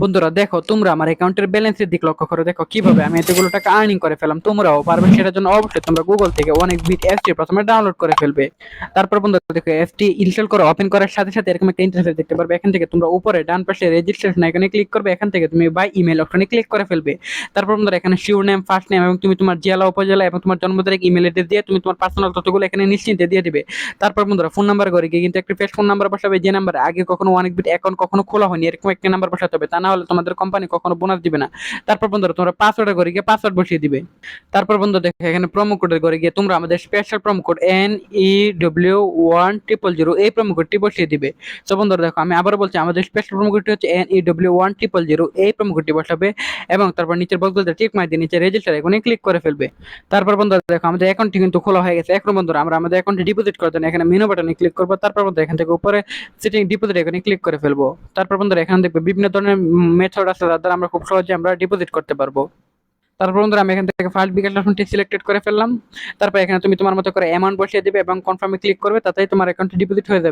বন্ধুরা দেখো, তোমরা আমার অ্যাকাউন্টের ব্যালেন্সের দিক লক্ষ্য করে দেখো কিভাবে আমি এতগুলো টাকা আর্নিং করে ফেলাম। তোমরাও পারবে, সেটার জন্য অবশ্যই তোমরা গুগল থেকে অনেক বিট অ্যাপসটি প্রথমে ডাউনলোড করে ফেলবে। তারপর বন্ধুরা দেখো, অ্যাপসটি ইনস্টল করে ওপেন করার সাথে সাথে এরকম একটা ইন্টারফেস দেখতে পারবে। এখান থেকে তোমরা উপরে ডান পাশে রেজিস্ট্রেশন আইকনে ক্লিক করবে, এখান থেকে তুমি বাই ইমেল অপশনে ক্লিক করে ফেলবে। তারপর বন্ধুরা এখানে শিওর নেম, ফার্স্ট নেম এবং তুমি তোমার জেলা উপজেলা এবং তোমার জন্ম তারিখ, ইমেল অ্যাড্রেস দিয়ে তুমি তোমার পার্সোনাল তথ্যগুলো এখানে নিশ্চিন্তে দিয়ে দিবে। তারপর বন্ধুরা ফোন নাম্বার করে গিয়ে কিন্তু একটা ফ্রেশ ফোন নাম্বার বসাবে, যে নাম্বার আগে কখনো অনেক বিট অ্যাকাউন্ট কখনো খোলা হয়নি, এরকম একটা নাম্বার বসাতে হবে, তা না হলে তোমাদের কোম্পানি কখনো বোনাস দিবে না। তারপর বন্ধুরা তোমরা পাসওয়ার্ডে করে গিয়ে পাসওয়ার্ড বসিয়ে দিবে। তারপর বন্ধু দেখো, এখানে প্রোমো কোডের করে গিয়ে তোমরা আমাদের স্পেশাল প্রোমো কোড NEW1000 এই প্রোমো কোডটি বসিয়ে দিবে। তো বন্ধুরা দেখো, আমি আবার বলছি, আমাদের স্পেশাল প্রোমো কোডটি হচ্ছে NEW1000 এই প্রোমো কোডটি বসাবে এবং তারপর নিচের বক্সগুলোতে টিক মার দিয়ে নিচে রেজিস্টার এখানে ক্লিক করে ফেলবে। তারপর বন্ধুরা দেখো, আমাদের অ্যাকাউন্টটি কিন্তু খোলা হয়ে গেছে। এখন বন্ধুরা আমরা আমাদের অ্যাকাউন্টে ডিপোজিট করার জন্য এখানে মেনু বাটনে ক্লিক করবো। তারপর বন্ধুরা এখান থেকে উপরে সিটিং ডিপোজিট এখানে ক্লিক করে ফেলবো। তারপর বন্ধুরা এখানে দেখবে বিভিন্ন ধরনের মেথড আছে, যার দ্বারা আমরা খুব সহজে আমরা ডিপোজিট করতে পারবো। তারপর বন্ধুরা আমি এখান থেকে ফার্স্ট বিকাশ অপশনটি সিলেক্টেড করে ফেললাম। তারপর এখানে তুমি তোমার মতো করে অ্যামাউন্ট বসিয়ে দিবে এবং কনফার্মে ক্লিক করবে, তাতেই তোমার অ্যাকাউন্টে ডিপোজিট হয়ে যাবে।